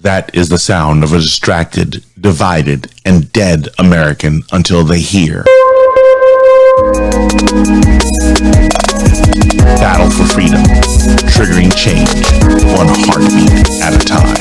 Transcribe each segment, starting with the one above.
That is the sound of a distracted, divided, and dead American until they hear. Battle for freedom, triggering change, one heartbeat at a time.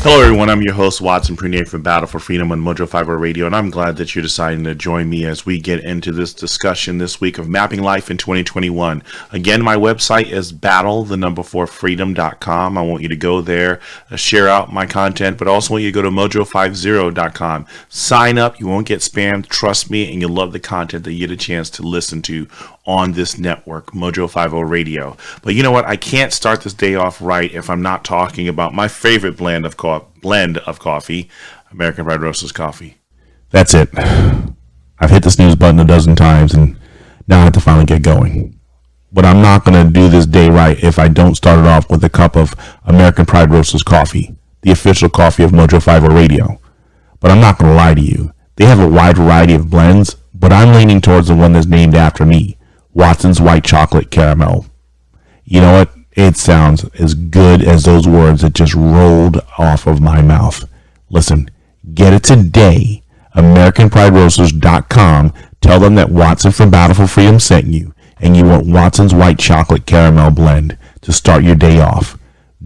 Hello everyone, I'm your host Watson Prunier from Battle for Freedom on Mojo50 Radio, and I'm glad that you're deciding to join me as we get into this discussion this week of mapping life in 2021. Again, my website is battle4freedom.com. I want you to go there, share out my content, but also want you to go to mojo50.com. Sign up, you won't get spammed, trust me, and you'll love the content that you get a chance to listen to on this network, Mojo50 Radio. But you know what? I can't start this day off right if I'm not talking about my favorite blend of coffee, American Pride Roasters coffee. That's it. I've hit the snooze button a dozen times, and now I have to finally get going. But I'm not going to do this day right if I don't start it off with a cup of American Pride Roasters coffee, the official coffee of Mojo50 Radio. But I'm not going to lie to you. They have a wide variety of blends, but I'm leaning towards the one that's named after me, Watson's White Chocolate Caramel. You know what? It sounds as good as those words that just rolled off of my mouth. Listen, get it today. AmericanPrideRoasters.com. Tell them that Watson from Battle4Freedom sent you, and you want Watson's White Chocolate Caramel Blend to start your day off.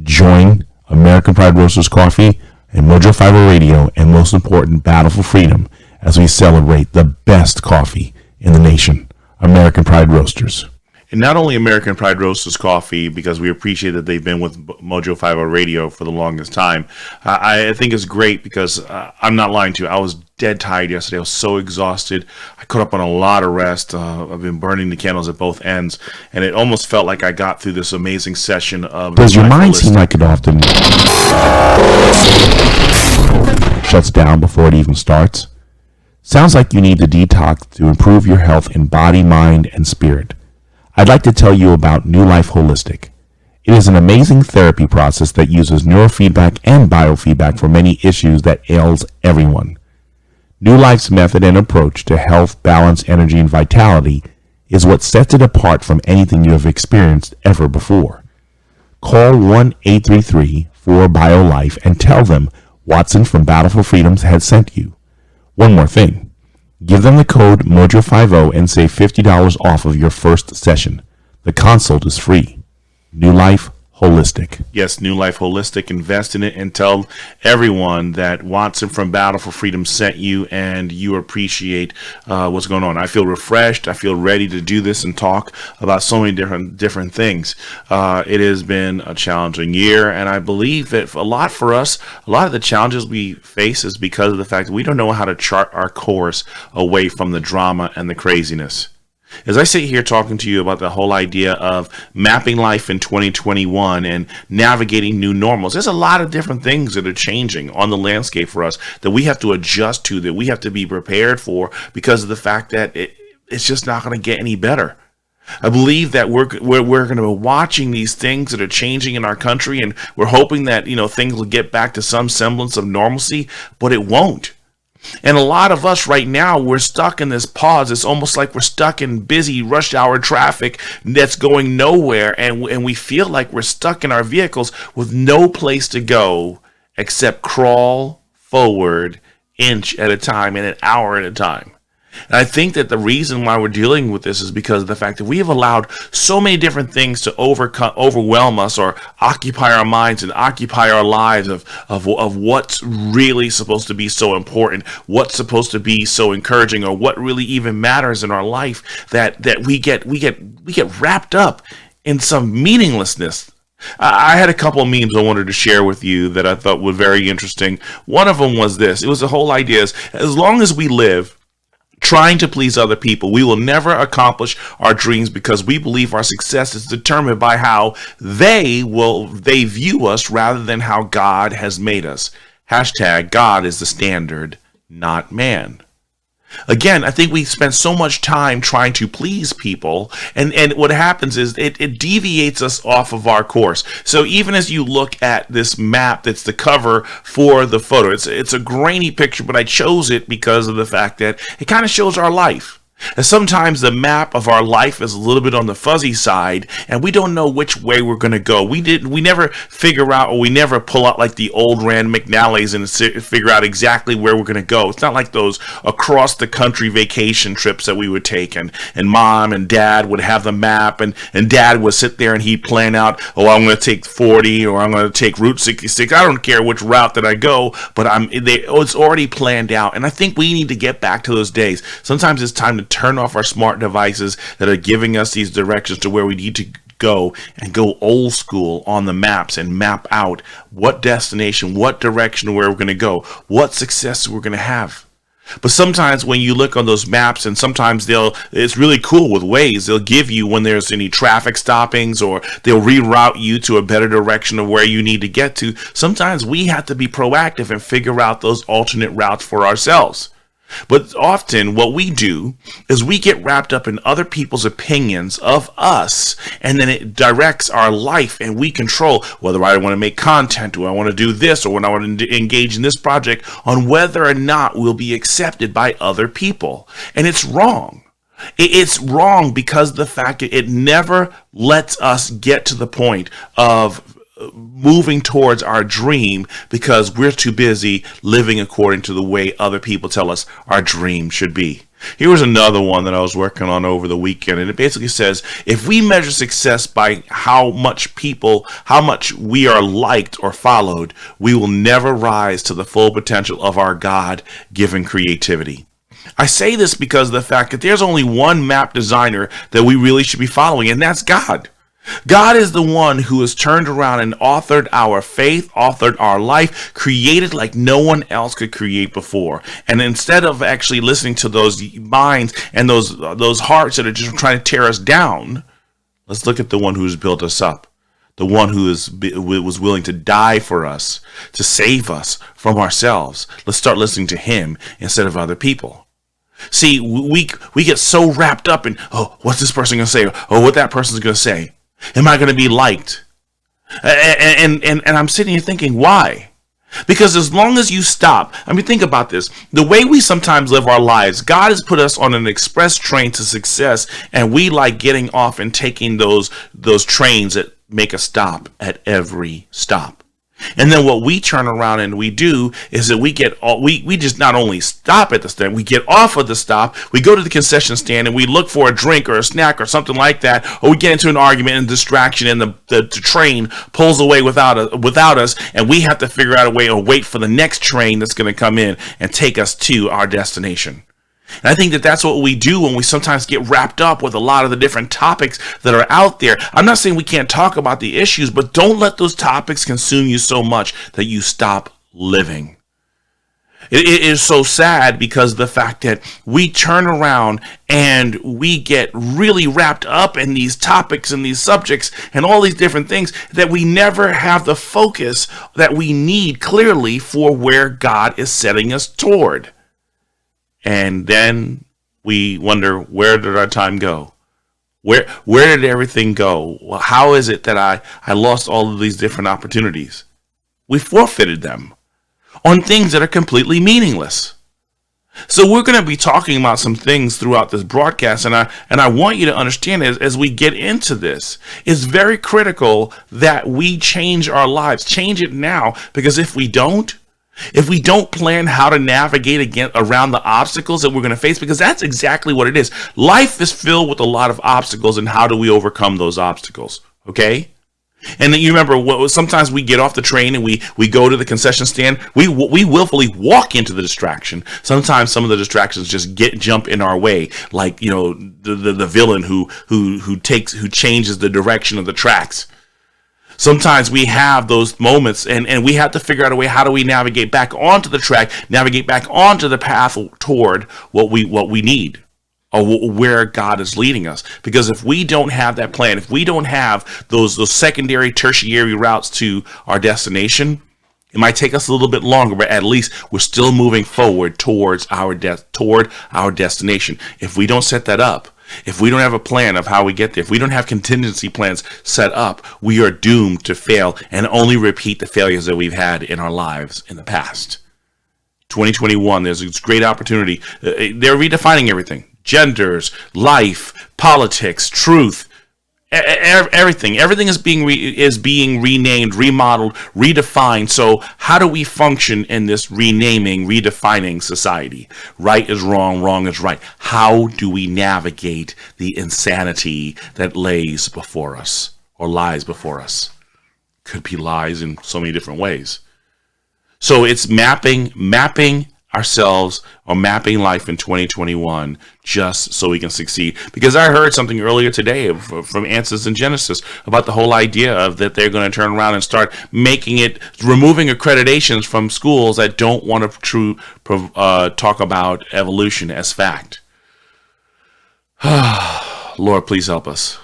Join American Pride Roasters Coffee and Mojo50 Radio, and most important, Battle for Freedom, as we celebrate the best coffee in the nation. American Pride Roasters. And not only American Pride Roasters Coffee, because we appreciate that they've been with Mojo50 Radio for the longest time. I think it's great because I'm not lying to you. I was dead tired yesterday. I was so exhausted. I caught up on a lot of rest. I've been burning the candles at both ends, and it almost felt like I got through this amazing session of... Does your mind seem like it often shuts down before it even starts? Sounds like you need to detox to improve your health in body, mind, and spirit. I'd like to tell you about New Life Holistic. It is an amazing therapy process that uses neurofeedback and biofeedback for many issues that ails everyone. New Life's method and approach to health, balance, energy, and vitality is what sets it apart from anything you have experienced ever before. Call 1-833-4-BIO-LIFE and tell them Watson from Battle for Freedom has sent you. One more thing. Give them the code Mojo50 and save $50 off of your first session. The consult is free. New Life Holistic. Yes, New Life Holistic. Invest in it and tell everyone that Watson from Battle for Freedom sent you, and you appreciate what's going on. I feel refreshed. I feel ready to do this and talk about so many different things. It has been a challenging year, and I believe that a lot for us, a lot of the challenges we face is because of the fact that we don't know how to chart our course away from the drama and the craziness. As I sit here talking to you about the whole idea of mapping life in 2021 and navigating new normals, there's a lot of different things that are changing on the landscape for us that we have to adjust to, that we have to be prepared for, because of the fact that it's just not going to get any better. I believe that we're going to be watching these things that are changing in our country, and we're hoping that, things will get back to some semblance of normalcy, but it won't. And a lot of us right now, we're stuck in this pause. It's almost like we're stuck in busy rush hour traffic that's going nowhere. And we feel like we're stuck in our vehicles with no place to go except crawl forward inch at a time and an hour at a time. And I think that the reason why we're dealing with this is because of the fact that we have allowed so many different things to overwhelm us or occupy our minds and occupy our lives of what's really supposed to be so important, what's supposed to be so encouraging, or what really even matters in our life, that we get wrapped up in some meaninglessness. I had a couple of memes I wanted to share with you that I thought were very interesting. One of them was this. It was the whole idea is, as long as we live trying to please other people, we will never accomplish our dreams, because we believe our success is determined by how they view us rather than how God has made us. Hashtag God is the standard, not man. Again, I think we spend so much time trying to please people, and what happens is it deviates us off of our course. So even as you look at this map that's the cover for the photo, it's a grainy picture, but I chose it because of the fact that it kind of shows our life. And sometimes the map of our life is a little bit on the fuzzy side, and we don't know which way we're going to go. We never figure out, or we never pull out like the old Rand McNally's and figure out exactly where we're going to go. It's not like those across the country vacation trips that we would take, and mom and dad would have the map, and dad would sit there and he'd plan out, oh, I'm going to take 40, or I'm going to take Route 66. I don't care which route that I go, but it's already planned out. And I think we need to get back to those days. Sometimes it's time to turn off our smart devices that are giving us these directions to where we need to go, and go old school on the maps and map out what destination, what direction, where we're going to go, what success we're going to have. But sometimes when you look on those maps, and sometimes it's really cool with Waze, they'll give you when there's any traffic stoppings, or they'll reroute you to a better direction of where you need to get to. Sometimes we have to be proactive and figure out those alternate routes for ourselves. But often what we do is we get wrapped up in other people's opinions of us, and then it directs our life, and we control whether I want to make content, or I want to do this, or when I want to engage in this project, on whether or not we'll be accepted by other people. And it's wrong. It's wrong because of the fact that it never lets us get to the point of moving towards our dream, because we're too busy living according to the way other people tell us our dream should be. Here was another one that I was working on over the weekend, and it basically says, if we measure success by how much we are liked or followed, we will never rise to the full potential of our God-given creativity. I say this because of the fact that there's only one map designer that we really should be following, and that's God. God is the one who has turned around and authored our faith, authored our life, created like no one else could create before. And instead of actually listening to those minds and those hearts that are just trying to tear us down, let's look at the one who's built us up. The one who was willing to die for us, to save us from ourselves. Let's start listening to him instead of other people. See, we get so wrapped up in, oh, what's this person going to say? Oh, what that person's going to say? Am I going to be liked? And I'm sitting here thinking, why? Because as long as you stop, I mean, think about this. The way we sometimes live our lives, God has put us on an express train to success, and we like getting off and taking those trains that make us stop at every stop. And then what we turn around and we do is that we just not only stop at the stand, we get off of the stop, we go to the concession stand and we look for a drink or a snack or something like that, or we get into an argument and distraction, and the train pulls away without us, and we have to figure out a way or wait for the next train that's going to come in and take us to our destination. And I think that that's what we do when we sometimes get wrapped up with a lot of the different topics that are out there. I'm not saying we can't talk about the issues, but don't let those topics consume you so much that you stop living. It is so sad because of the fact that we turn around and we get really wrapped up in these topics and these subjects and all these different things that we never have the focus that we need clearly for where God is setting us toward. And then we wonder, where did our time go? Where did everything go? Well, how is it that I lost all of these different opportunities? We forfeited them on things that are completely meaningless. So we're going to be talking about some things throughout this broadcast, and I want you to understand as we get into this, it's very critical that we change our lives, change it now, because if we don't plan how to navigate around the obstacles that we're going to face, because that's exactly what it is. Life is filled with a lot of obstacles, and how do we overcome those obstacles? Okay? And then you remember, sometimes we get off the train and we go to the concession stand. We willfully walk into the distraction. Sometimes some of the distractions just jump in our way, like, you know, the villain who changes the direction of the tracks. Sometimes we have those moments, and we have to figure out a way, how do we navigate back onto the track, navigate back onto the path toward what we need, or where God is leading us. Because if we don't have that plan, if we don't have those secondary, tertiary routes to our destination, it might take us a little bit longer, but at least we're still moving forward toward our destination. If we don't set that up, if we don't have a plan of how we get there, if we don't have contingency plans set up, we are doomed to fail and only repeat the failures that we've had in our lives in the past. 2021, there's this great opportunity. They're redefining everything. genders, life, politics, truth. Everything is being renamed, remodeled, redefined. So how do we function in this renaming, redefining society? Right is wrong, wrong is right. How do we navigate the insanity that lays before us or lies before us? Could be lies in so many different ways. So it's mapping ourselves or mapping life in 2021 just so we can succeed. Because I heard something earlier today from Answers in Genesis about the whole idea of that they're going to turn around and start removing accreditations from schools that don't want to talk about evolution as fact. Lord, please help us.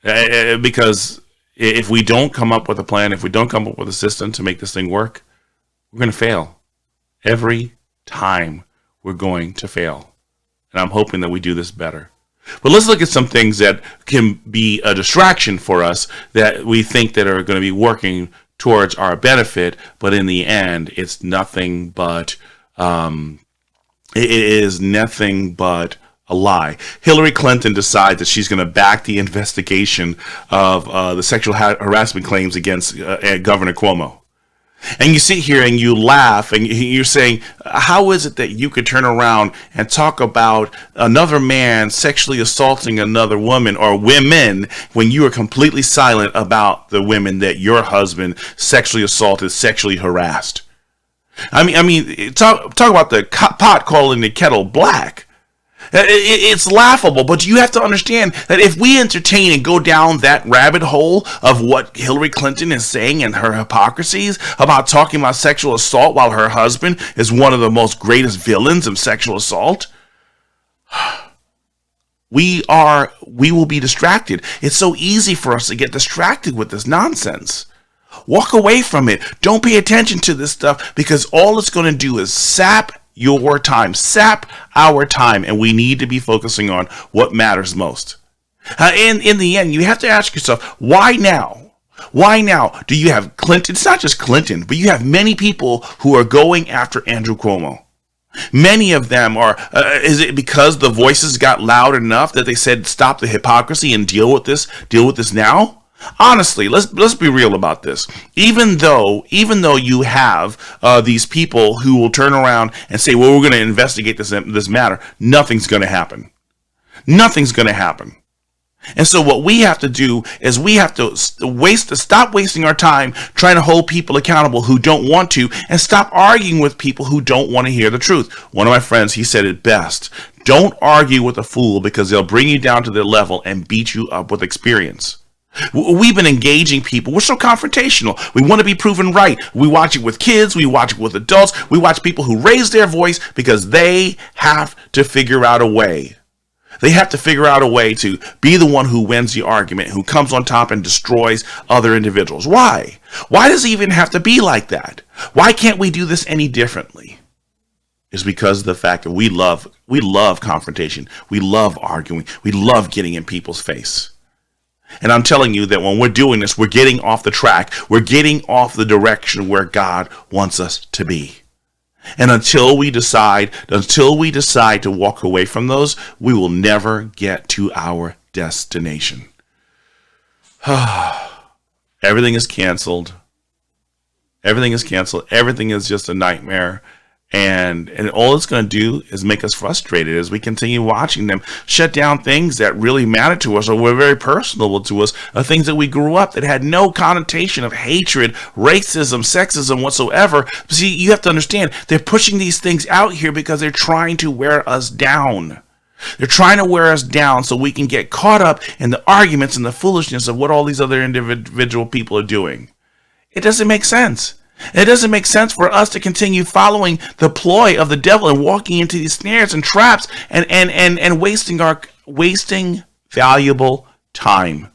Because if we don't come up with a plan, if we don't come up with a system to make this thing work, we're going to fail. Every time we're going to fail. And I'm hoping that we do this better. But let's look at some things that can be a distraction for us that we think that are going to be working towards our benefit, but in the end, it's nothing but it is nothing but a lie. Hillary Clinton decides that she's going to back the investigation of the sexual harassment claims against Governor Cuomo. And you sit here and you laugh and you're saying, how is it that you could turn around and talk about another man sexually assaulting another woman or women when you are completely silent about the women that your husband sexually assaulted, sexually harassed? I mean, talk about the pot calling the kettle black. It's laughable, but you have to understand that if we entertain and go down that rabbit hole of what Hillary Clinton is saying and her hypocrisies about talking about sexual assault while her husband is one of the most greatest villains of sexual assault, we will be distracted. It's so easy for us to get distracted with this nonsense. Walk away from it. Don't pay attention to this stuff because all it's going to do is sap your time, sap our time, and we need to be focusing on what matters most. In the end, you have to ask yourself, why now? Why now do you have Clinton? It's not just Clinton, but you have many people who are going after Andrew Cuomo. Many of them are, is it because the voices got loud enough that they said, stop the hypocrisy and deal with this now? Honestly, let's be real about this. Even though you have these people who will turn around and say, well, we're going to investigate this matter, nothing's going to happen. Nothing's going to happen. And so what we have to do is we have to stop wasting our time trying to hold people accountable who don't want to, and stop arguing with people who don't want to hear the truth. One of my friends, he said it best. Don't argue with a fool because they'll bring you down to their level and beat you up with experience. We've been engaging people. We're so confrontational. We want to be proven right. We watch it with kids. We watch it with adults. We watch people who raise their voice because they have to figure out a way. They have to figure out a way to be the one who wins the argument, who comes on top and destroys other individuals. Why? Why does it even have to be like that? Why can't we do this any differently? It's because of the fact that we love confrontation. We love arguing. We love getting in people's face. And I'm telling you that when we're doing this, we're getting off the track. We're getting off the direction where God wants us to be. And until we decide to walk away from those, we will never get to our destination. Everything is canceled. Everything is canceled. Everything is just a nightmare. And all it's going to do is make us frustrated as we continue watching them shut down things that really matter to us or were very personal to us, things that we grew up that had no connotation of hatred, racism, sexism whatsoever. See, you have to understand, they're pushing these things out here because they're trying to wear us down. They're trying to wear us down so we can get caught up in the arguments and the foolishness of what all these other individual people are doing. It doesn't make sense. It doesn't make sense for us to continue following the ploy of the devil and walking into these snares and traps and wasting valuable time.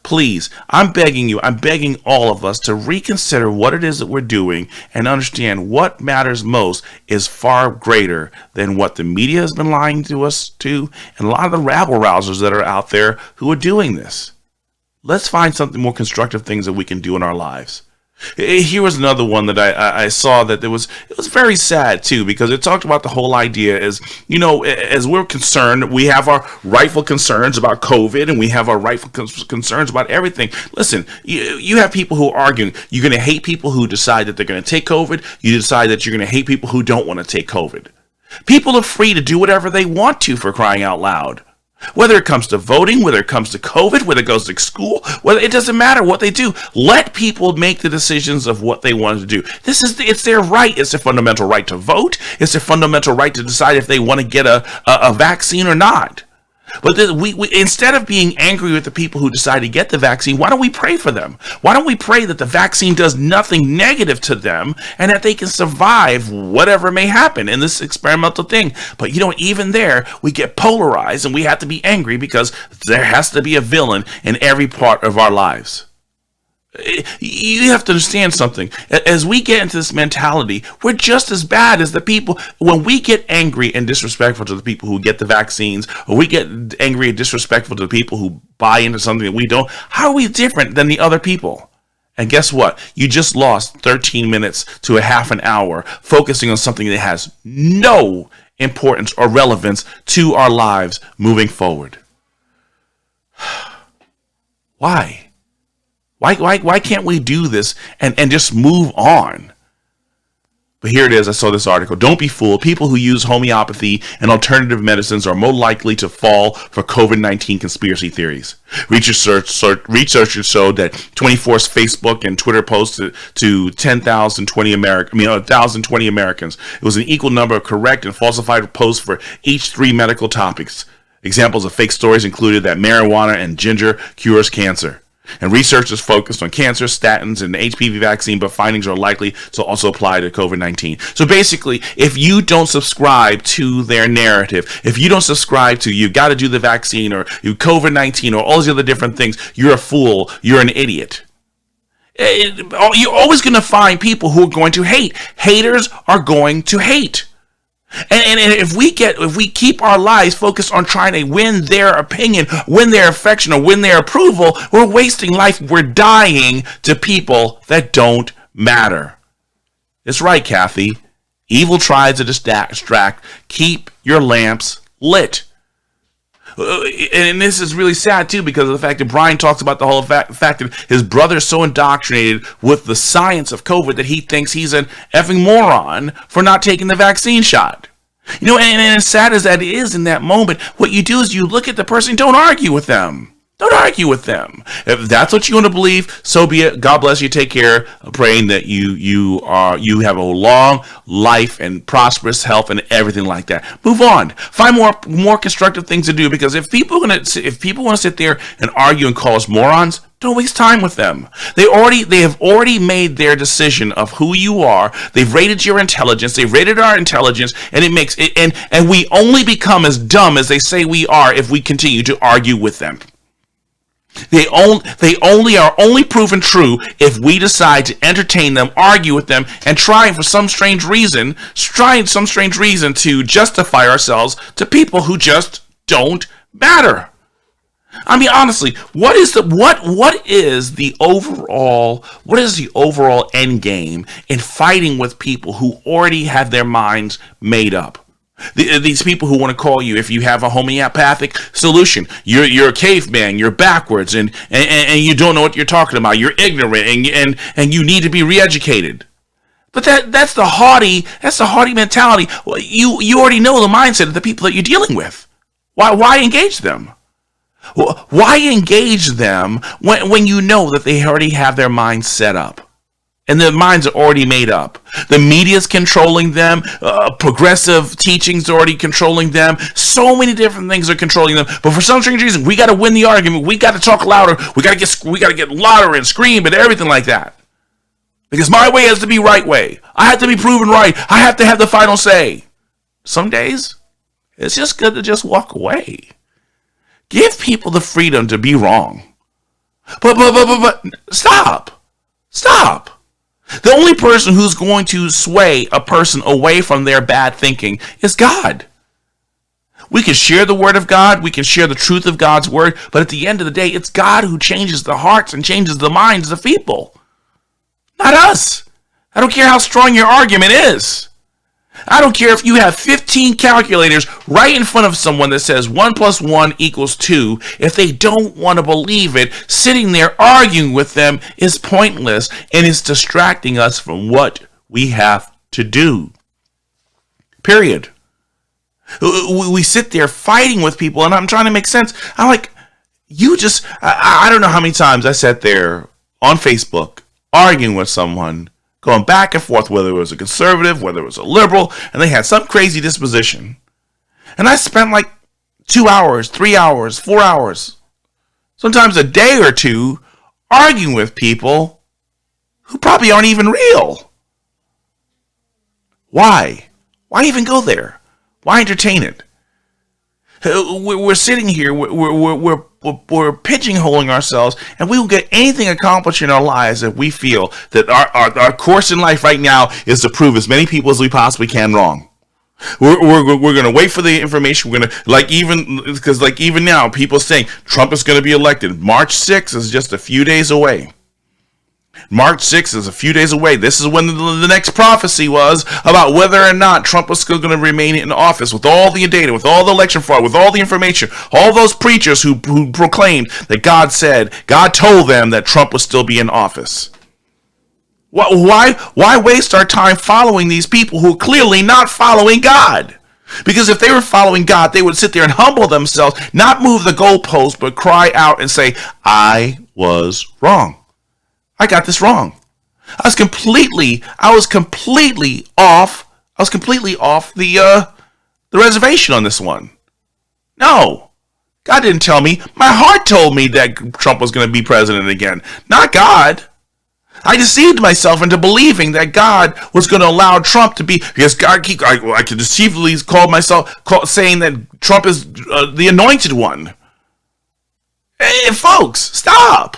Please, I'm begging all of us to reconsider what it is that we're doing and understand what matters most is far greater than what the media has been lying to us to and a lot of the rabble-rousers that are out there who are doing this. Let's find something more constructive things that we can do in our lives. Here was another one that I saw that it was very sad too, because it talked about the whole idea is, as we're concerned, we have our rightful concerns about COVID, and we have our rightful concerns about everything. Listen, you have people who are arguing. You're going to hate people who decide that they're going to take COVID. You decide that you're going to hate people who don't want to take COVID. People are free to do whatever they want to, for crying out loud. Whether it comes to voting, whether it comes to COVID, whether it goes to school, whether it doesn't matter what they do. Let people make the decisions of what they want to do. It's their right. It's their fundamental right to vote. It's their fundamental right to decide if they want to get a vaccine or not. But we instead of being angry with the people who decide to get the vaccine, why don't we pray for them? Why don't we pray that the vaccine does nothing negative to them and that they can survive whatever may happen in this experimental thing? But even there, we get polarized and we have to be angry because there has to be a villain in every part of our lives. You have to understand something. As we get into this mentality, we're just as bad as the people. When we get angry and disrespectful to the people who get the vaccines, or we get angry and disrespectful to the people who buy into something that we don't, how are we different than the other people? And guess what? You just lost 13 minutes to a half an hour focusing on something that has no importance or relevance to our lives moving forward. Why? Why can't we do this and just move on? But here it is. I saw this article. Don't be fooled. People who use homeopathy and alternative medicines are more likely to fall for COVID-19 conspiracy theories. Researchers showed that 24's Facebook and Twitter posted to 1,020 Americans. It was an equal number of correct and falsified posts for each 3 medical topics. Examples of fake stories included that marijuana and ginger cures cancer. And researchers focused on cancer, statins, and the HPV vaccine, but findings are likely to also apply to COVID-19. So basically, if you don't subscribe to their narrative, if you don't subscribe to you got to do the vaccine or you COVID-19 or all these other different things, you're a fool, you're an idiot. You're always going to find people who are going to hate. Haters are going to hate. And if we keep our lives focused on trying to win their opinion, win their affection, or win their approval, we're wasting life. We're dying to people that don't matter. That's right, Kathy. Evil tries to distract. Keep your lamps lit. And this is really sad, too, because of the fact that Brian talks about the whole fact that his brother is so indoctrinated with the science of COVID that he thinks he's an effing moron for not taking the vaccine shot. And as sad as that is in that moment, what you do is you look at the person, don't argue with them. Don't argue with them. If that's what you want to believe, so be it. God bless you. Take care. I'm praying that you have a long life and prosperous health and everything like that. Move on. Find more constructive things to do, because if people want to sit there and argue and call us morons, don't waste time with them. They have already made their decision of who you are. They've rated your intelligence. They've rated our intelligence, and it makes it and we only become as dumb as they say we are if we continue to argue with them. They only are proven true if we decide to entertain them, argue with them, and try for some strange reason to justify ourselves to people who just don't matter. I mean, honestly, what is the overall end game in fighting with people who already have their minds made up? These people who want to call you, if you have a homeopathic solution, you're a caveman, you're backwards, and you don't know what you're talking about. You're ignorant, and you need to be re-educated. But that's the haughty mentality. You already know the mindset of the people that you're dealing with. Why engage them? Why engage them when you know that they already have their minds set up? And their minds are already made up. The media's controlling them. Progressive teachings are already controlling them. So many different things are controlling them. But for some strange reason, we got to win the argument. We got to talk louder. We got to get louder and scream and everything like that. Because my way has to be right way. I have to be proven right. I have to have the final say. Some days, it's just good to just walk away. Give people the freedom to be wrong. But stop. Stop. The only person who's going to sway a person away from their bad thinking is God. We can share the word of God. We can share the truth of God's word. But at the end of the day, it's God who changes the hearts and changes the minds of people. Not us. I don't care how strong your argument is. I don't care if you have 15 calculators right in front of someone that says 1 + 1 = 2. If they don't want to believe it, sitting there arguing with them is pointless and it's distracting us from what we have to do. Period. We sit there fighting with people, and I'm trying to make sense. I'm like, I don't know how many times I sat there on Facebook arguing with someone, going back and forth, whether it was a conservative, whether it was a liberal, and they had some crazy disposition. And I spent like 2 hours, 3 hours, 4 hours, sometimes a day or two, arguing with people who probably aren't even real. Why? Why even go there? Why entertain it? We're sitting here, we're pigeonholing ourselves, and we will get anything accomplished in our lives if we feel that our course in life right now is to prove as many people as we possibly can wrong. We're going to wait for the information. We're going to, even now, people saying Trump is going to be elected. March 6th is just a few days away. March 6th is a few days away. This is when the next prophecy was about whether or not Trump was still going to remain in office, with all the data, with all the election fraud, with all the information, all those preachers who proclaimed that God told them that Trump would still be in office. Why waste our time following these people who are clearly not following God? Because if they were following God, they would sit there and humble themselves, not move the goalpost, but cry out and say, I was wrong. I got this wrong. I was completely off the reservation on this one. No, God didn't tell me. My heart told me that Trump was going to be president again, not God. I deceived myself into believing that God was going to allow Trump to be, because I could deceivably saying that Trump is the anointed one. Hey, folks, stop.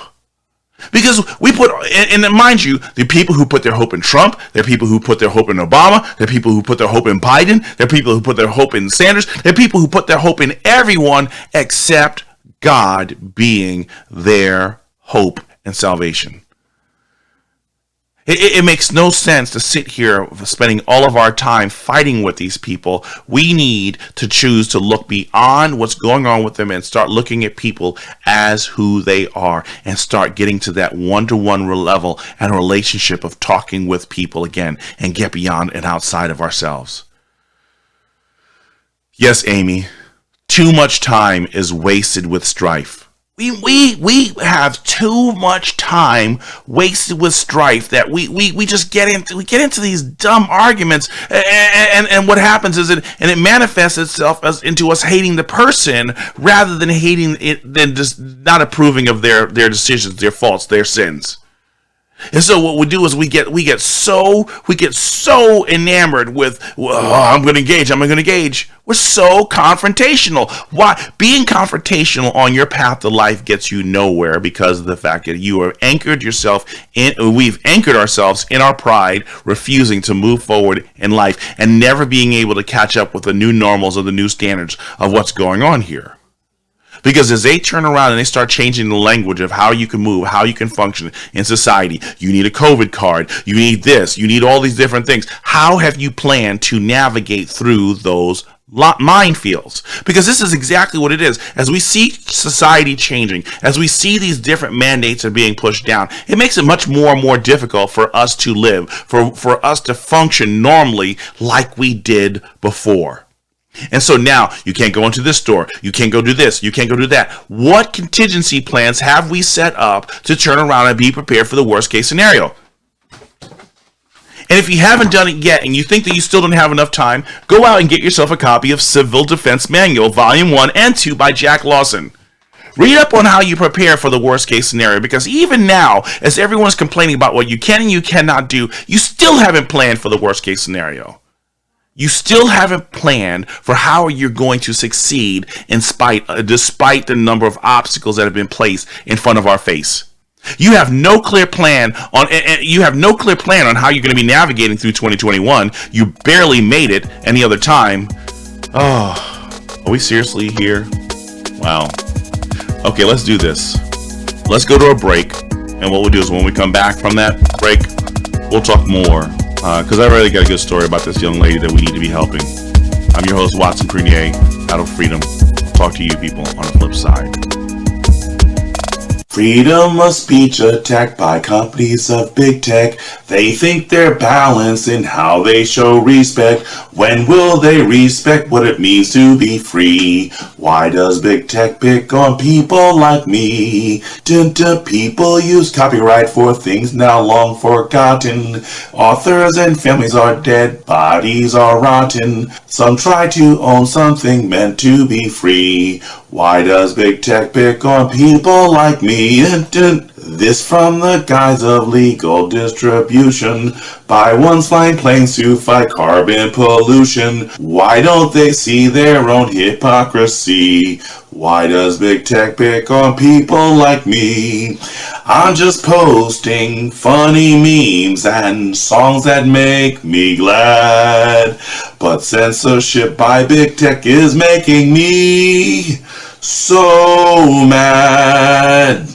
Because we put, and mind you, the people who put their hope in Trump, there are people who put their hope in Obama, there are people who put their hope in Biden, there are people who put their hope in Sanders, there are people who put their hope in everyone except God being their hope and salvation. It makes no sense to sit here spending all of our time fighting with these people. We need to choose to look beyond what's going on with them and start looking at people as who they are and start getting to that one-to-one level and relationship of talking with people again and get beyond and outside of ourselves. Yes, Amy, too much time is wasted with strife. We have too much time wasted with strife that we just get into these dumb arguments, and what happens is it manifests itself as into us hating the person rather than hating it, than just not approving of their decisions, their faults, their sins. And so what we do is we get so enamored with, I'm going to engage. We're so confrontational. Why? Being confrontational on your path to life gets you nowhere, because of the fact that you are we've anchored ourselves in our pride, refusing to move forward in life and never being able to catch up with the new normals or the new standards of what's going on here. Because as they turn around and they start changing the language of how you can move, how you can function in society, you need a COVID card, you need this, you need all these different things. How have you planned to navigate through those minefields? Because this is exactly what it is. As we see society changing, as we see these different mandates are being pushed down, it makes it much more and more difficult for us to live, for us to function normally like we did before. And so now you can't go into this store, you can't go do this, you can't go do that. What contingency plans have we set up to turn around and be prepared for the worst case scenario? And if you haven't done it yet and you think that you still don't have enough time, go out and get yourself a copy of Civil Defense Manual, Volume 1 and 2 by Jack Lawson. Read up on how you prepare for the worst case scenario, because even now, as everyone's complaining about what you can and you cannot do, you still haven't planned for the worst case scenario. You still haven't planned for how you're going to succeed despite the number of obstacles that have been placed in front of our face. You have no clear plan on how you're going to be navigating through 2021. You barely made it any other time. Oh, are we seriously here? Wow. Okay, let's do this. Let's go to a break. And what we'll do is when we come back from that break, we'll talk more. Because I really got a good story about this young lady that we need to be helping. I'm your host, Watson Prunier, Battle4Freedom. Talk to you people on the flip side. Freedom of speech attacked by companies of big tech. They think they're balanced in how they show respect. When will they respect what it means to be free? Why does big tech pick on people like me? People use copyright for things now long forgotten. Authors and families are dead, bodies are rotten. Some try to own something meant to be free. Why does big tech pick on people like me? This from the guise of legal distribution. Buy one's flying planes to fight carbon pollution. Why don't they see their own hypocrisy? Why does big tech pick on people like me? I'm just posting funny memes and songs that make me glad. But censorship by big tech is making me so mad.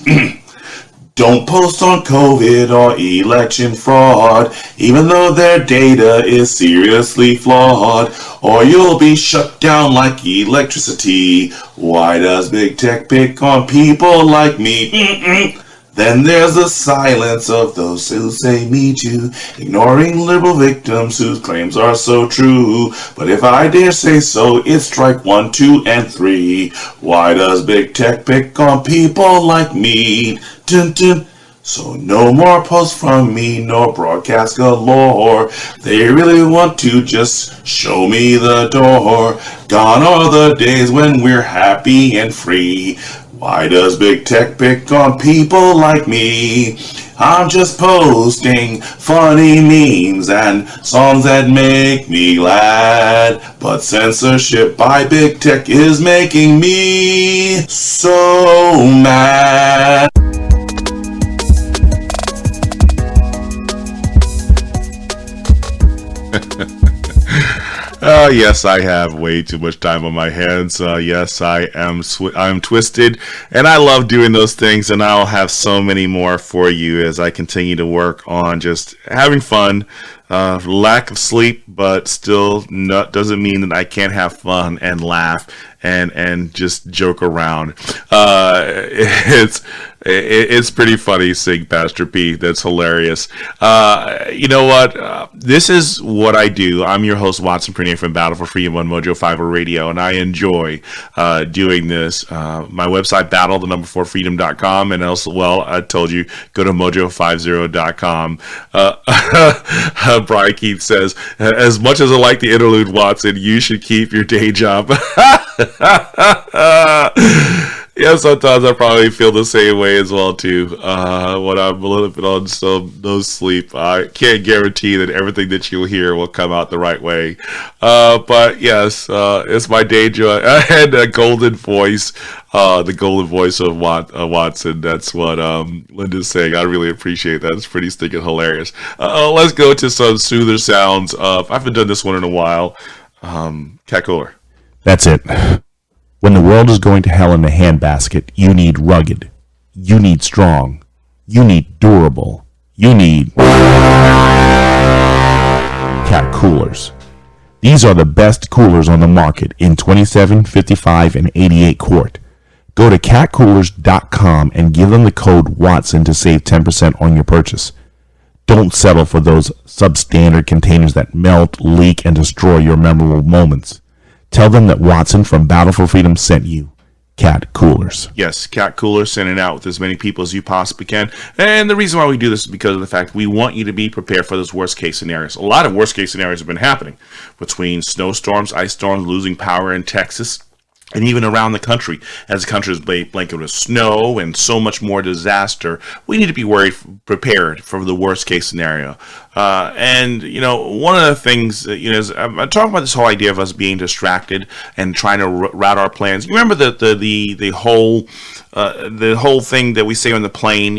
Don't post on COVID or election fraud, even though their data is seriously flawed, or you'll be shut down like electricity. Why does big tech pick on people like me? Then there's the silence of those who say me too, ignoring liberal victims whose claims are so true. But if I dare say so, it's strike 1, 2, and 3. Why does big tech pick on people like me? So no more posts from me, nor broadcast galore. They really want to just show me the door. Gone are the days when we're happy and free. Why does big tech pick on people like me? I'm just posting funny memes and songs that make me glad. But censorship by big tech is making me so mad. Yes, I have way too much time on my hands. Yes, I'm twisted, and I love doing those things, and I'll have so many more for you as I continue to work on just having fun. Lack of sleep, but still doesn't mean that I can't have fun and laugh and just joke around. It's pretty funny seeing Pastor P. That's hilarious. You know what? This is what I do. I'm your host, Watson Prunier from Battle4Freedom on Mojo 50 Radio, and I enjoy doing this. My website, battle4freedom.com, and also, well, I told you, go to mojo50.com. Brian Keith says, as much as I like the interlude, Watson, you should keep your day job. Yeah, sometimes I probably feel the same way as well too. When I'm a little bit on no sleep, I can't guarantee that everything that you'll hear will come out the right way. But yes, it's my day job and a golden voice, the golden voice of Watson. That's what Linda's saying. I really appreciate that. It's pretty stinking hilarious. Let's go to some soother sounds. I haven't done this one in a while. Cat Cooler. That's it. When the world is going to hell in a handbasket, you need rugged. You need strong. You need durable. You need cat coolers. These are the best coolers on the market in 27, 55, and 88 quart. Go to catcoolers.com and give them the code Watson to save 10% on your purchase. Don't settle for those substandard containers that melt, leak, and destroy your memorable moments. Tell them that Watson from Battle4Freedom sent you. Cat Coolers. Yes, Cat Coolers, send it out with as many people as you possibly can. And the reason why we do this is because of the fact we want you to be prepared for those worst case scenarios. A lot of worst case scenarios have been happening between snowstorms, ice storms, losing power in Texas, and even around the country. As the country is blanketed with snow and so much more disaster, we need to be prepared for the worst case scenario. And, you know, one of the things, is I'm talking about this whole idea of us being distracted and trying to route our plans. You remember the whole thing that we say on the plane,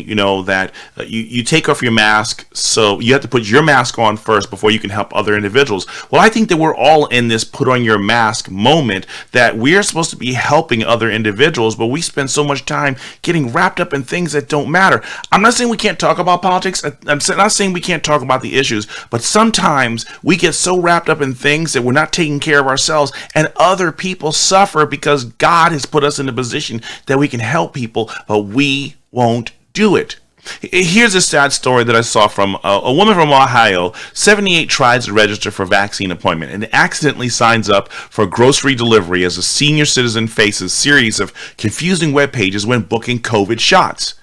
that you take off your mask, so you have to put your mask on first before you can help other individuals. Well, I think that we're all in this put on your mask moment, that we're supposed supposed to be helping other individuals, but we spend so much time getting wrapped up in things that don't matter. I'm not saying we can't talk about politics. I'm not saying we can't talk about the issues, but sometimes we get so wrapped up in things that we're not taking care of ourselves, and other people suffer because God has put us in a position that we can help people, but we won't do it. Here's a sad story that I saw from a woman from Ohio. 78 tries to register for a vaccine appointment and accidentally signs up for grocery delivery as a senior citizen faces a series of confusing web pages when booking COVID shots.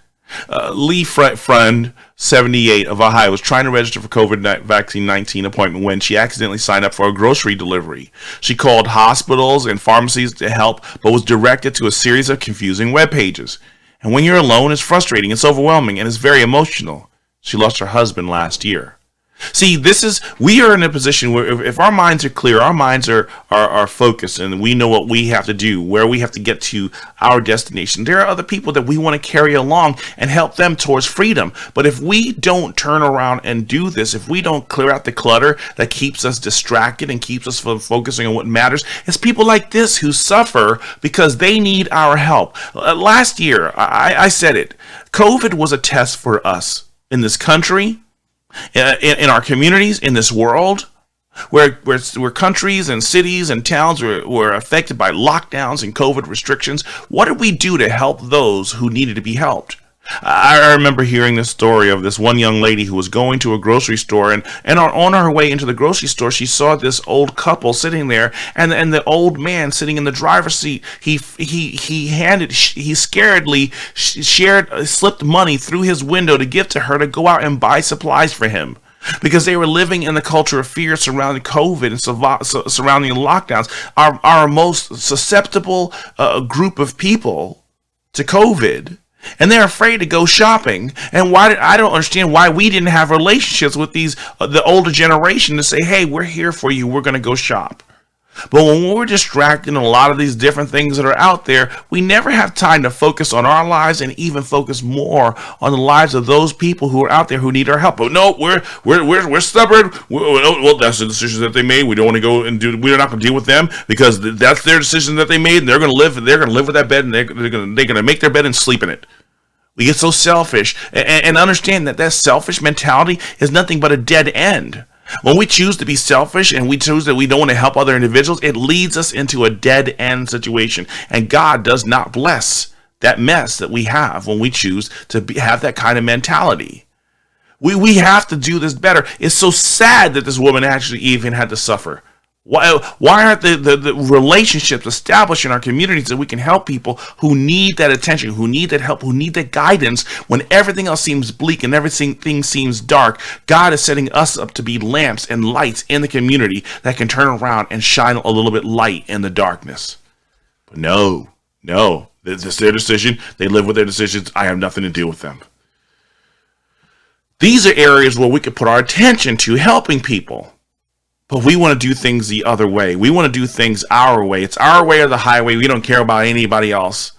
Lee Friend, 78 of Ohio, was trying to register for COVID vaccine 19 appointment when she accidentally signed up for a grocery delivery. She called hospitals and pharmacies to help, but was directed to a series of confusing web pages. And when you're alone, it's frustrating, it's overwhelming, and it's very emotional. She lost her husband last year. See, we are in a position where if our minds are clear, our minds are focused, and we know what we have to do, where we have to get to our destination. There are other people that we want to carry along and help them towards freedom. But if we don't turn around and do this, if we don't clear out the clutter that keeps us distracted and keeps us from focusing on what matters, it's people like this who suffer because they need our help. Last year, I said it, COVID was a test for us in this country, in our communities, in this world, where countries and cities and towns were affected by lockdowns and COVID restrictions. What did we do to help those who needed to be helped? I remember hearing this story of this one young lady who was going to a grocery store, and on her way into the grocery store, she saw this old couple sitting there, and the old man sitting in the driver's seat. He scaredly slipped money through his window to give to her to go out and buy supplies for him, because they were living in the culture of fear surrounding COVID and surrounding lockdowns. Our most susceptible group of people to COVID. And they're afraid to go shopping. And I don't understand why we didn't have relationships with the older generation to say, hey, we're here for you. We're going to go shop. But when we're distracted in a lot of these different things that are out there, we never have time to focus on our lives and even focus more on the lives of those people who are out there who need our help. But no, we're stubborn. Well, that's the decision that they made. We don't want to go and we're not going to deal with them because that's their decision that they made, and they're going to live with that bed, and they're going to make their bed and sleep in it. We get so selfish and understand that selfish mentality is nothing but a dead end. When we choose to be selfish and we choose that we don't want to help other individuals, it leads us into a dead end situation. And God does not bless that mess that we have when we choose to have that kind of mentality. We have to do this better. It's so sad that this woman actually even had to suffer. Why aren't the relationships established in our communities that we can help people who need that attention, who need that help, who need that guidance when everything else seems bleak and everything seems dark? God is setting us up to be lamps and lights in the community that can turn around and shine a little bit light in the darkness. But no, it's their decision. They live with their decisions. I have nothing to do with them. These are areas where we could put our attention to helping people. But we want to do things the other way. We want to do things our way. It's our way or the highway. We don't care about anybody else.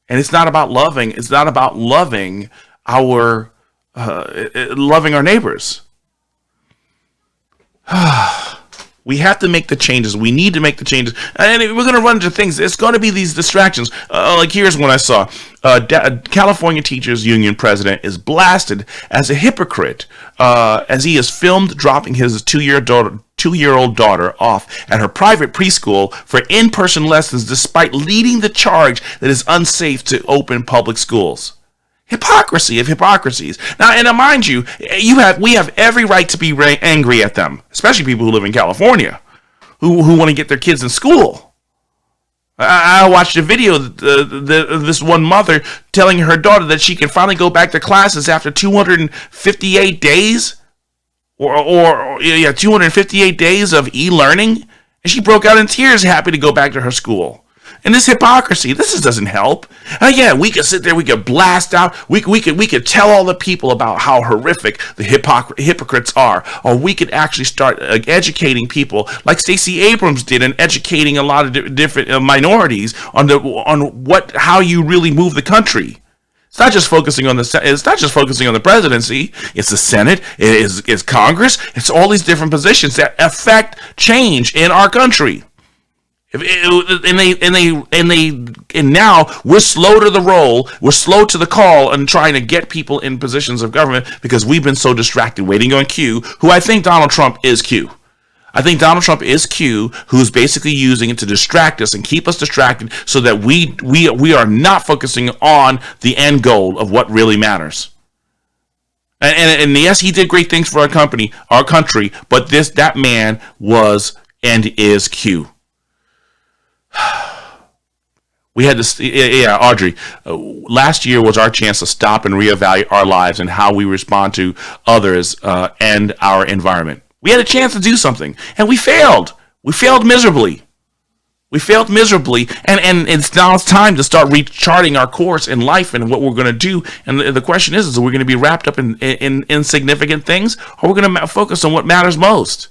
And it's not about loving. It's not about loving our neighbors. We have to make the changes. We need to make the changes. And we're going to run into things. It's going to be these distractions. Like here's one I saw. California Teachers Union president is blasted as a hypocrite as he is filmed dropping his two-year-old daughter off at her private preschool for in-person lessons despite leading the charge that it's unsafe to open public schools. Hypocrisy of hypocrisies. Now, and mind you, we have every right to be angry at them, especially people who live in California, who want to get their kids in school. I watched a video of this one mother telling her daughter that she can finally go back to classes after 258 days, or 258 days of e-learning, and she broke out in tears, happy to go back to her school. And this hypocrisy, this doesn't help. We could sit there, we could blast out, we could tell all the people about how horrific the hypocrites are, or we could actually start educating people like Stacey Abrams did, and educating a lot of different minorities on how you really move the country. It's not just focusing on the presidency. It's the Senate. It's Congress. It's all these different positions that affect change in our country. And now we're slow to the roll, we're slow to the call, and trying to get people in positions of government because we've been so distracted waiting on Q, who I think Donald Trump is Q. I think Donald Trump is Q, who's basically using it to distract us and keep us distracted so that we are not focusing on the end goal of what really matters. And yes, he did great things for our country, but that man was and is Q. We had this, Audrey. Last year was our chance to stop and reevaluate our lives and how we respond to others and our environment. We had a chance to do something, and we failed. We failed miserably. And it's now time to start recharting our course in life and what we're going to do. And the question is we're going to be wrapped up in insignificant things, or we're going to focus on what matters most?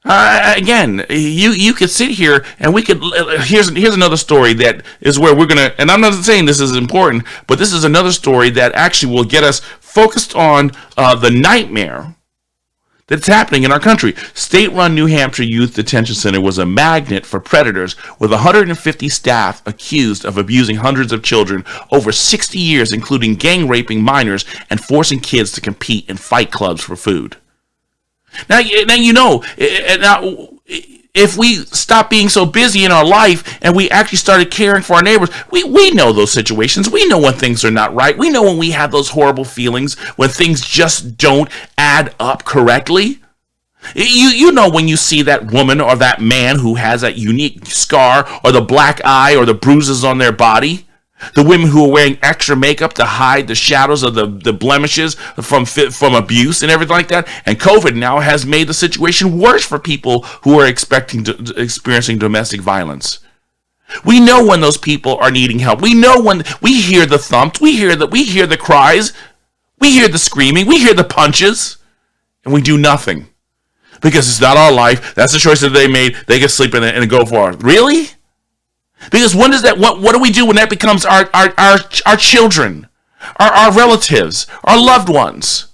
Again, you could sit here and we could. Here's another story that is where we're gonna. And I'm not saying this is important, but this is another story that actually will get us focused on the nightmare that's happening in our country. State-run New Hampshire Youth Detention Center was a magnet for predators, with 150 staff accused of abusing hundreds of children over 60 years, including gang raping minors and forcing kids to compete in fight clubs for food. Now if we stop being so busy in our life and we actually started caring for our neighbors, we know those situations. We know when things are not right. We know when we have those horrible feelings, when things just don't add up correctly. You know when you see that woman or that man who has that unique scar or the black eye or the bruises on their body. The women who are wearing extra makeup to hide the shadows of the blemishes from abuse and everything like that. And COVID now has made the situation worse for people who are experiencing domestic violence. We know when those people are needing help. We know when we hear the thumps, we hear the cries, we hear the screaming, we hear the punches, and we do nothing. Because it's not our life. That's the choice that they made. They can sleep in it and go for it. Really? Because when does that? What do we do when that becomes our children, our relatives, our loved ones?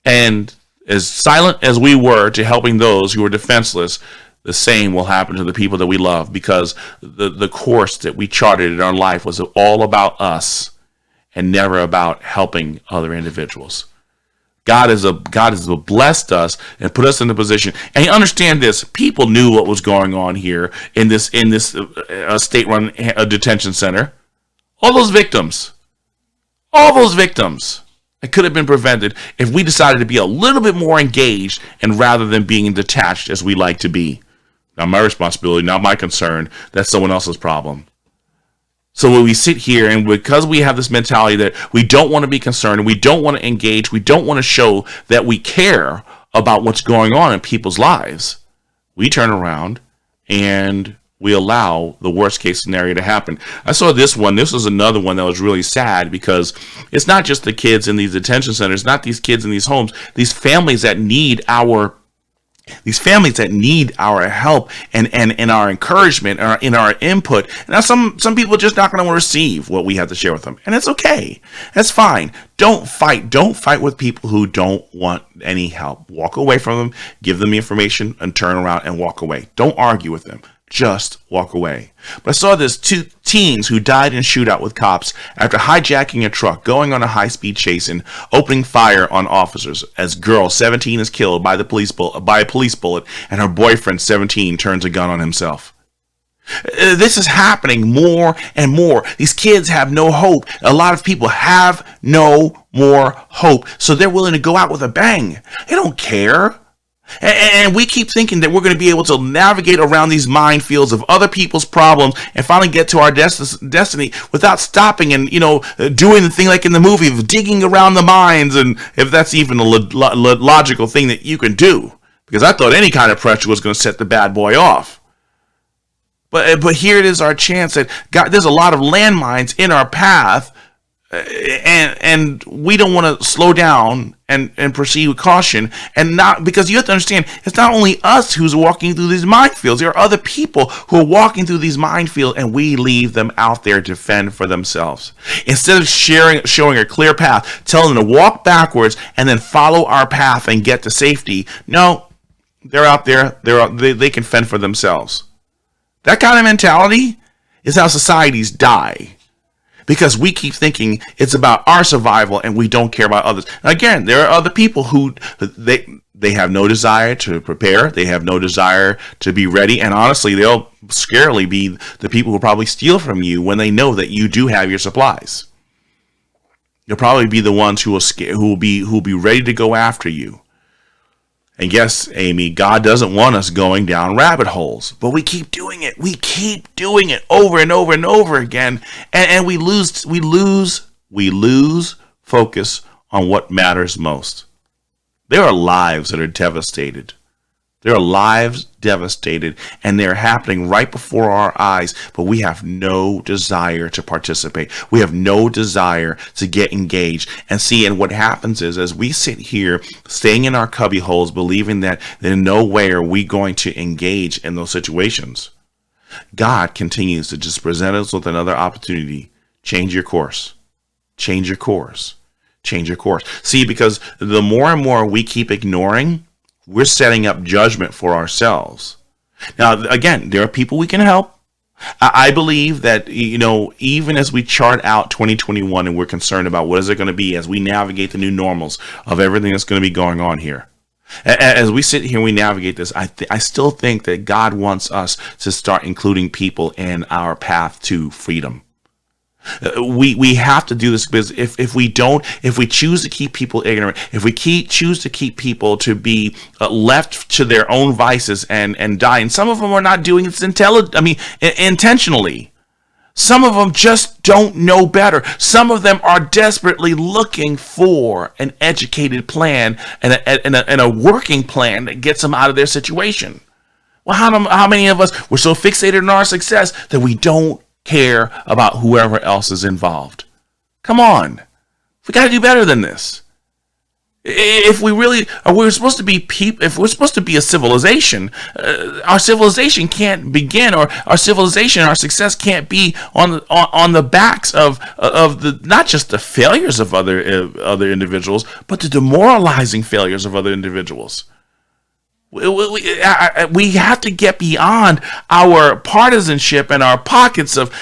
And as silent as we were to helping those who were defenseless, the same will happen to the people that we love, because the course that we charted in our life was all about us and never about helping other individuals. God has blessed us and put us in the position. And you understand this: people knew what was going on here in this state-run detention center. All those victims, it could have been prevented if we decided to be a little bit more engaged, and rather than being detached as we like to be. Not my responsibility, not my concern. That's someone else's problem. So when we sit here, and because we have this mentality that we don't want to be concerned, and we don't want to engage, we don't want to show that we care about what's going on in people's lives, we turn around and we allow the worst case scenario to happen. I saw this one. This was another one that was really sad, because it's not just the kids in these detention centers, not these kids in these homes, these families that need our help and our encouragement and our input. Now, some people are just not going to receive what we have to share with them, and it's okay. That's fine. Don't fight with people who don't want any help. Walk away from them, give them the information, and turn around and walk away. Don't argue with them. Just walk away. But I saw this: 2 teens who died in a shootout with cops after hijacking a truck, going on a high-speed chase, and opening fire on officers. As girl 17 is killed by a police bullet, and her boyfriend 17 turns a gun on himself. This is happening more and more. These kids have no hope. A lot of people have no more hope, so they're willing to go out with a bang. They don't care. And we keep thinking that we're going to be able to navigate around these minefields of other people's problems and finally get to our destiny without stopping and, doing the thing like in the movie of digging around the mines, and if that's even a logical thing that you can do. Because I thought any kind of pressure was going to set the bad boy off. But here it is, our chance that there's a lot of landmines in our path, and we don't want to slow down and proceed with caution. And not, because you have to understand, it's not only us who's walking through these minefields. There are other people who are walking through these minefields, and we leave them out there to fend for themselves. Instead of showing a clear path, telling them to walk backwards and then follow our path and get to safety. No, they're out there. They can fend for themselves. That kind of mentality is how societies die. Because we keep thinking it's about our survival and we don't care about others. Again, there are other people who they have no desire to prepare. They have no desire to be ready. And honestly, they'll scarily be the people who probably steal from you when they know that you do have your supplies. They'll probably be the ones who will be ready to go after you. And yes, Amy, God doesn't want us going down rabbit holes, but we keep doing it. We keep doing it over and over and over again, and we lose focus on what matters most. There are lives that are devastated. There are lives devastated, and they're happening right before our eyes, but we have no desire to participate. We have no desire to get engaged. And see, and what happens is, as we sit here, staying in our cubby holes, believing that in no way are we going to engage in those situations, God continues to just present us with another opportunity. Change your course. Change your course. Change your course. See, because the more and more we keep ignoring, we're setting up judgment for ourselves. Now, again, there are people we can help. I believe that, even as we chart out 2021 and we're concerned about what is it going to be as we navigate the new normals of everything that's going to be going on here. As we sit here and we navigate this, I still think that God wants us to start including people in our path to freedom. We have to do this, because if we choose to keep people ignorant, if we choose to keep people to be left to their own vices and die, and some of them are not doing it intentionally. Some of them just don't know better. Some of them are desperately looking for an educated plan and a working plan that gets them out of their situation. Well, how many of us, we're so fixated on our success that we don't care about whoever else is involved? Come on. We got to do better than this. If we're supposed to be people, if we're supposed to be a civilization, our civilization can't begin, or our civilization, our success can't be on the backs of the, not just the failures of other individuals, but the demoralizing failures of other individuals. We have to get beyond our partisanship and our pockets of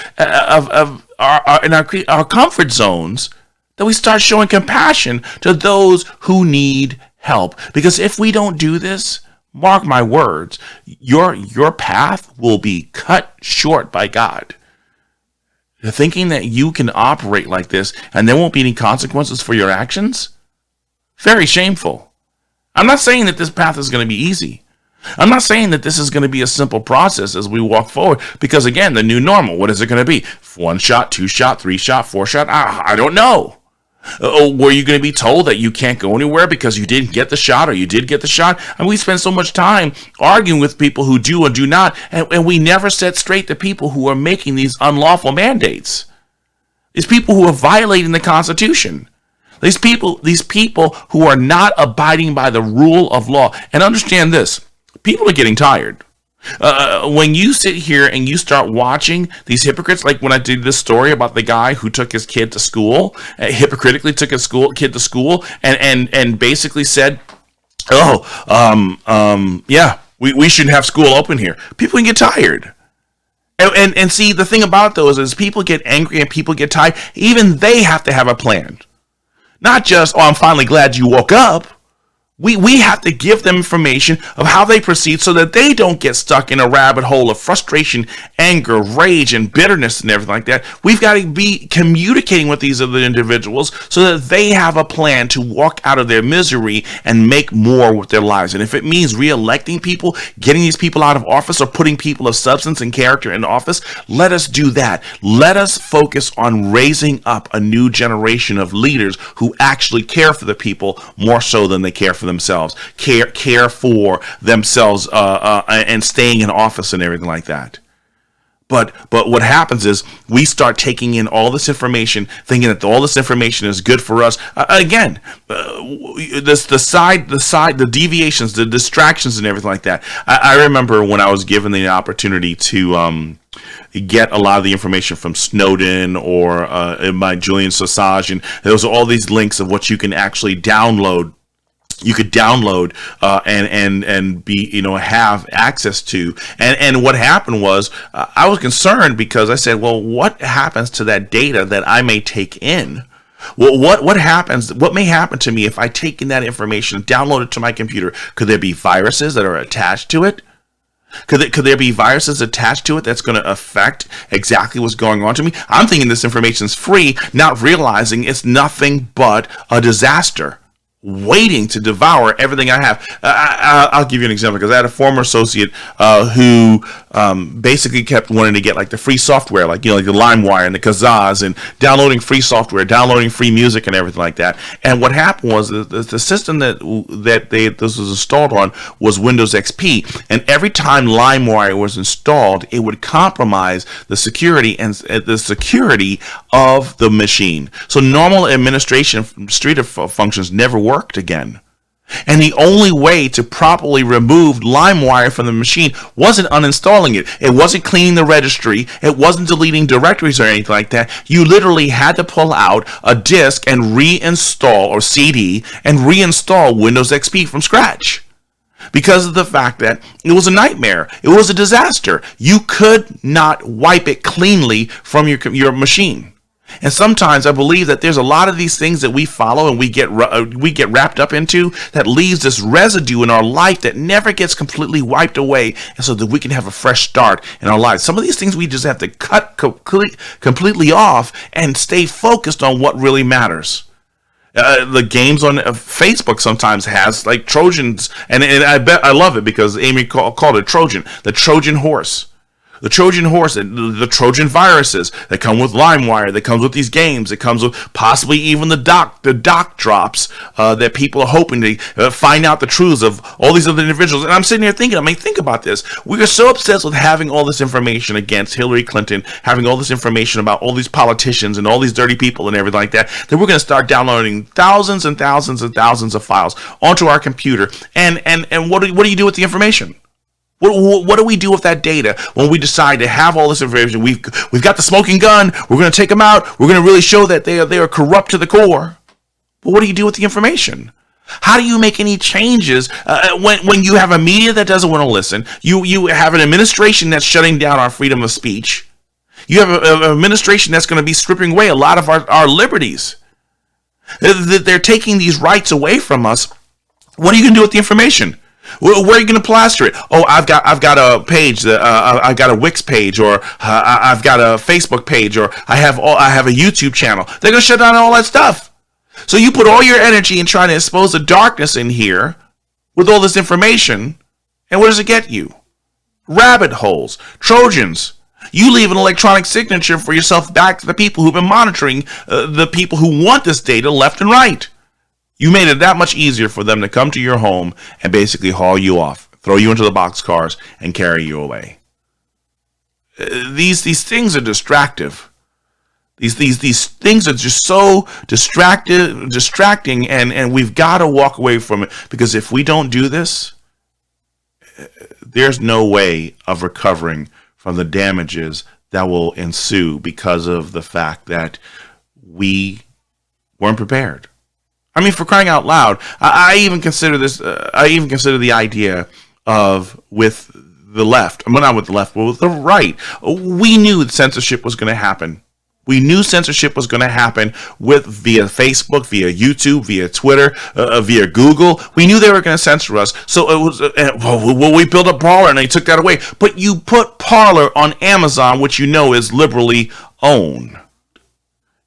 our comfort zones, that we start showing compassion to those who need help. Because if we don't do this, mark my words, your path will be cut short by God. Thinking that you can operate like this and there won't be any consequences for your actions? Very shameful. I'm not saying that this path is going to be easy. I'm not saying that this is going to be a simple process as we walk forward, because again, the new normal, what is it going to be? 1 shot, 2 shot, 3 shot, 4 shot? I don't know. Were you going to be told that you can't go anywhere because you didn't get the shot, or you did get the shot? And we spend so much time arguing with people who do and do not, and we never set straight the people who are making these unlawful mandates. These people who are violating the Constitution. These people who are not abiding by the rule of law. And understand this, people are getting tired. When you sit here and you start watching these hypocrites, like when I did this story about the guy who took his kid to school, hypocritically took his kid to school, and basically said, we shouldn't have school open here. People can get tired. And see, the thing about those is people get angry and people get tired. Even they have to have a plan. Not just, I'm finally glad you woke up. We have to give them information of how they proceed so that they don't get stuck in a rabbit hole of frustration, anger, rage, and bitterness and everything like that. We've got to be communicating with these other individuals so that they have a plan to walk out of their misery and make more with their lives. And if it means re-electing people, getting these people out of office, or putting people of substance and character in office, let us do that. Let us focus on raising up a new generation of leaders who actually care for the people more so than they care for themselves, care for themselves, and staying in office and everything like that. But what happens is we start taking in all this information, thinking that all this information is good for us. The deviations, the distractions, and everything like that. I remember when I was given the opportunity to get a lot of the information from Snowden or by Julian Assange, and there was all these links of what you can actually download you could download and be, have access to. And what happened was, I was concerned because I said, well, what happens to that data that I may take in? Well, what happens? What may happen to me if I take in that information, download it to my computer? Could there be viruses that are attached to it? Could there be viruses attached to it that's going to affect exactly what's going on to me? I'm thinking this information is free, not realizing it's nothing but a disaster waiting to devour everything I have. I'll give you an example, because I had a former associate who basically kept wanting to get like the free software, like the LimeWire and the Kazaz, and downloading free software, downloading free music and everything like that. And what happened was the system that this was installed on was Windows XP, and every time LimeWire was installed, it would compromise the security and the security of the machine. So normal administrative functions never worked again. And the only way to properly remove LimeWire from the machine wasn't uninstalling it. It wasn't cleaning the registry. It wasn't deleting directories or anything like that. You literally had to pull out a disk and reinstall, or CD, and reinstall Windows XP from scratch, because of the fact that it was a nightmare. It was a disaster. You could not wipe it cleanly from your machine. And sometimes I believe that there's a lot of these things that we follow and we get wrapped up into that leaves this residue in our life that never gets completely wiped away, and so that we can have a fresh start in our lives. Some of these things we just have to cut completely off and stay focused on what really matters. The games on Facebook sometimes has like Trojans, and I love it because Amy called it Trojan, the Trojan horse. The Trojan horse, the Trojan viruses that come with LimeWire, that comes with these games, that comes with possibly even the doc drops that people are hoping to find out the truths of all these other individuals. And I'm sitting here thinking, think about this. We are so obsessed with having all this information against Hillary Clinton, having all this information about all these politicians and all these dirty people and everything like that, that we're going to start downloading thousands and thousands and thousands of files onto our computer. And what do you do with the information? What do we do with that data when we decide to have all this information? We've got the smoking gun. We're going to take them out. We're going to really show that they are corrupt to the core. But what do you do with the information? How do you make any changes when you have a media that doesn't want to listen? You have an administration that's shutting down our freedom of speech. You have an administration that's going to be stripping away a lot of our liberties. They're taking these rights away from us. What are you going to do with the information? Where are you going to plaster it? Oh, I've got a page that I've got a Wix page, or I've got a Facebook page, or I have a YouTube channel. They're going to shut down all that stuff. So you put all your energy in trying to expose the darkness in here with all this information, and where does it get you? Rabbit holes, Trojans. You leave an electronic signature for yourself back to the people who've been monitoring the people who want this data left and right. You made it that much easier for them to come to your home and basically haul you off, throw you into the boxcars, and carry you away. These things are distractive. These things are just so distracting, and we've got to walk away from it, because if we don't do this, there's no way of recovering from the damages that will ensue because of the fact that we weren't prepared. For crying out loud, I even consider this. I even consider the idea of with the left. Not with the left, but with the right. We knew censorship was going to happen. We knew censorship was going to happen via Facebook, via YouTube, via Twitter, via Google. We knew they were going to censor us. So it was, we built a Parler and they took that away. But you put Parler on Amazon, which you know is liberally owned.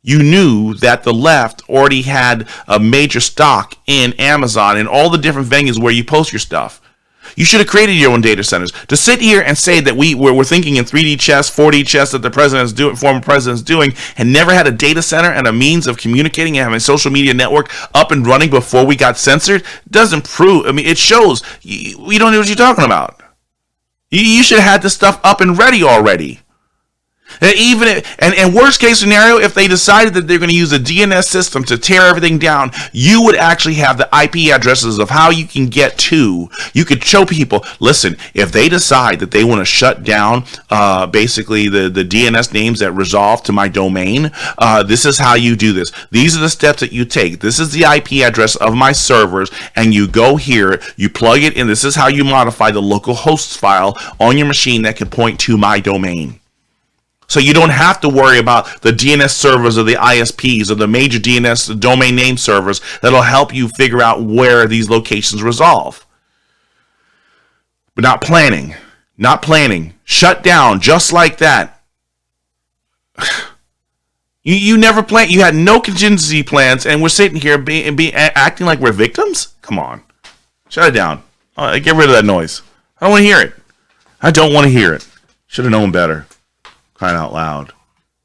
You knew that the left already had a major stock in Amazon and all the different venues where you post your stuff. You should have created your own data centers. To sit here and say that we're thinking in 3D chess, 4D chess that the former president's doing, and never had a data center and a means of communicating and having a social media network up and running before we got censored, doesn't prove. It shows you don't know what you're talking about. You should have had this stuff up and ready already. And worst case scenario, if they decided that they're going to use a DNS system to tear everything down, you would actually have the IP addresses of how you can get to. You could show people, listen, if they decide that they want to shut down basically the DNS names that resolve to my domain, this is how you do this. These are the steps that you take. This is the IP address of my servers, and you go here, you plug it in. This is how you modify the local hosts file on your machine that can point to my domain. So you don't have to worry about the DNS servers or the ISPs or the major DNS domain name servers that'll help you figure out where these locations resolve. But not planning. Shut down just like that. You never planned. You had no contingency plans, and we're sitting here acting like we're victims? Come on. Shut it down. Get rid of that noise. I don't want to hear it. I don't want to hear it. Should have known better. Crying out loud.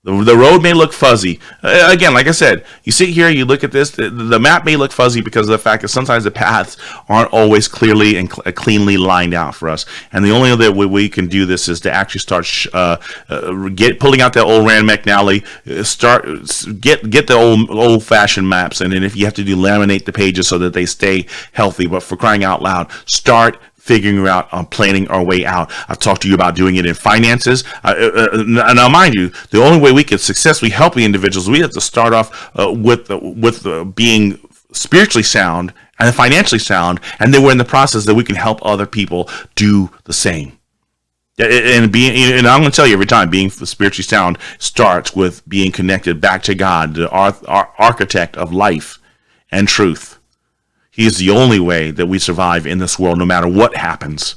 The road may look fuzzy. Again, like I said, you sit here, you look at this, the map may look fuzzy because of the fact that sometimes the paths aren't always clearly and cleanly lined out for us. And the only other way we can do this is to actually start pulling out that old Rand McNally, get the old-fashioned maps, and then if you have to laminate the pages so that they stay healthy. But for crying out loud, start figuring out planning our way out. I've talked to you about doing it in finances. Now, mind you, the only way we can successfully help the individuals, we have to start off with being spiritually sound and financially sound, and then we're in the process that we can help other people do the same. And I'm going to tell you every time, being spiritually sound starts with being connected back to God, the architect of life and truth. He is the only way that we survive in this world, no matter what happens.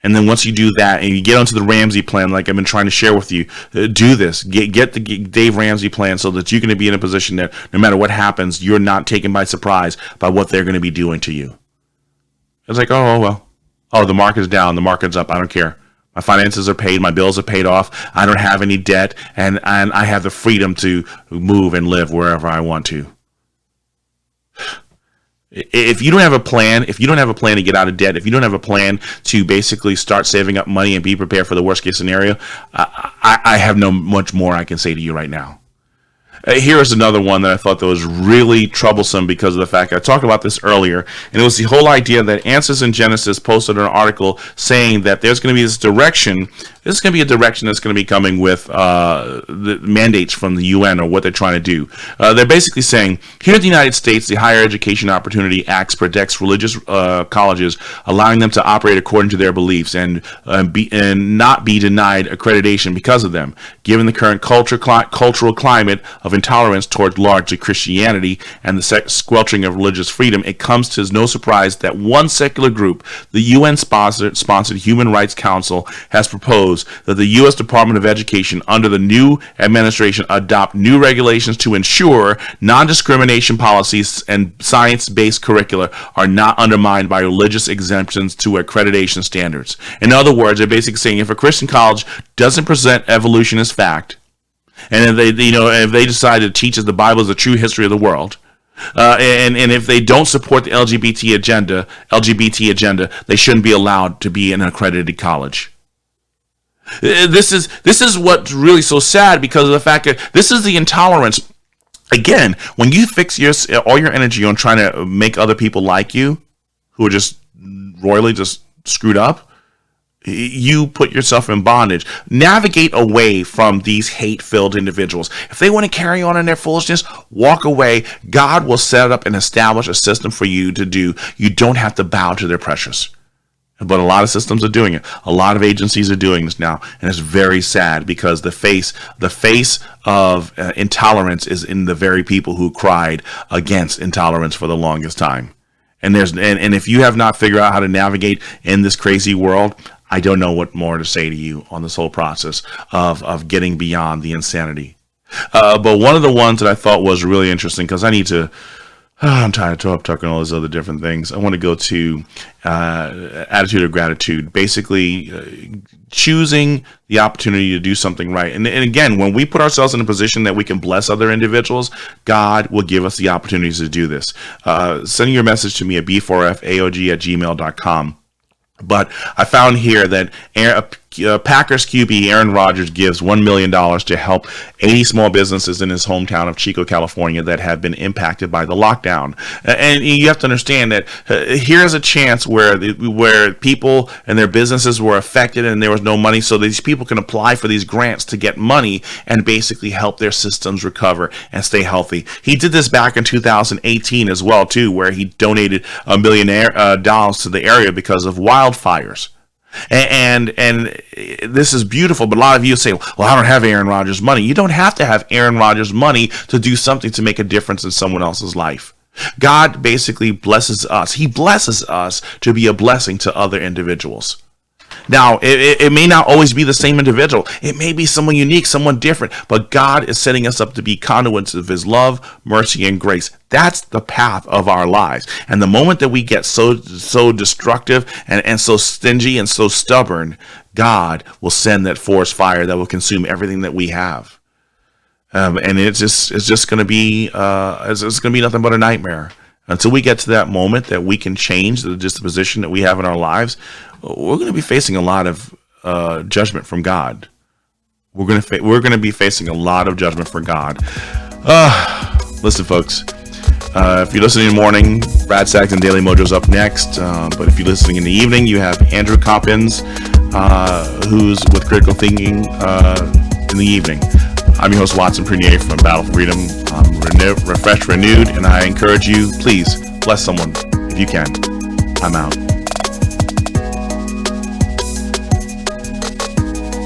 And then once you do that, and you get onto the Ramsey plan, like I've been trying to share with you, do this. Get the Dave Ramsey plan so that you're going to be in a position that no matter what happens, you're not taken by surprise by what they're going to be doing to you. It's like, the market's down, the market's up, I don't care. My finances are paid, my bills are paid off, I don't have any debt, and I have the freedom to move and live wherever I want to. If you don't have a plan, to get out of debt, if you don't have a plan to basically start saving up money and be prepared for the worst case scenario, I have no much more I can say to you right now. Here is another one that I thought that was really troublesome because of the fact I talked about this earlier, and it was the whole idea that Answers in Genesis posted an article saying that there's going to be this direction. This is going to be a direction that's going to be coming with the mandates from the UN or what they're trying to do. They're basically saying, here in the United States, the Higher Education Opportunity Act protects religious colleges, allowing them to operate according to their beliefs and not be denied accreditation because of them. Given the current cultural climate of intolerance towards largely Christianity and the squelching of religious freedom, it comes as no surprise that one secular group, the UN-sponsored Human Rights Council, has proposed that the U.S. Department of Education under the new administration adopt new regulations to ensure non-discrimination policies and science-based curricula are not undermined by religious exemptions to accreditation standards. In other words, they're basically saying if a Christian college doesn't present evolution as fact, and if they decide to teach us the Bible is the true history of the world, and if they don't support the LGBT agenda, they shouldn't be allowed to be an accredited college. This is what's really so sad because of the fact that this is the intolerance. Again, when you fix all your energy on trying to make other people like you, who are just royally just screwed up, you put yourself in bondage. Navigate away from these hate-filled individuals. If they want to carry on in their foolishness, walk away. God will set up and establish a system for you to do. You don't have to bow to their pressures. But a lot of systems are doing it. A lot of agencies are doing this now, and it's very sad because the face of intolerance is in the very people who cried against intolerance for the longest time. And if you have not figured out how to navigate in this crazy world, I don't know what more to say to you on this whole process of getting beyond the insanity. But one of the ones that I thought was really interesting, because I'm tired of talking all those other different things. I want to go to attitude of gratitude, basically choosing the opportunity to do something right. And again, when we put ourselves in a position that we can bless other individuals, God will give us the opportunities to do this. Send your message to me at b4faog@gmail.com. But I found here that Packers QB Aaron Rodgers gives $1 million to help 80 small businesses in his hometown of Chico, California that have been impacted by the lockdown. And you have to understand that here's a chance where people and their businesses were affected and there was no money, so these people can apply for these grants to get money and basically help their systems recover and stay healthy. He did this back in 2018 as well, too, where he donated $1 million to the area because of wildfires. And this is beautiful, but a lot of you say, well, I don't have Aaron Rodgers' money. You don't have to have Aaron Rodgers' money to do something to make a difference in someone else's life. God basically blesses us. He blesses us to be a blessing to other individuals. Now, it may not always be the same individual. It may be someone unique, someone different, but God is setting us up to be conduits of his love, mercy, and grace. That's the path of our lives. And the moment that we get so destructive and so stingy and so stubborn, God will send that forest fire that will consume everything that we have. And it's just going to be nothing but a nightmare. Until we get to that moment that we can change the disposition that we have in our lives, we're going to be facing a lot of judgment from God. We're going to be facing a lot of judgment from God. Listen, folks. If you're listening in the morning, Brad Saxton Daily Mojo's up next. But if you're listening in the evening, you have Andrew Coppins, who's with Critical Thinking in the evening. I'm your host, Watson Prunier from Battle for Freedom. I'm refreshed, renewed, and I encourage you, please bless someone if you can. I'm out.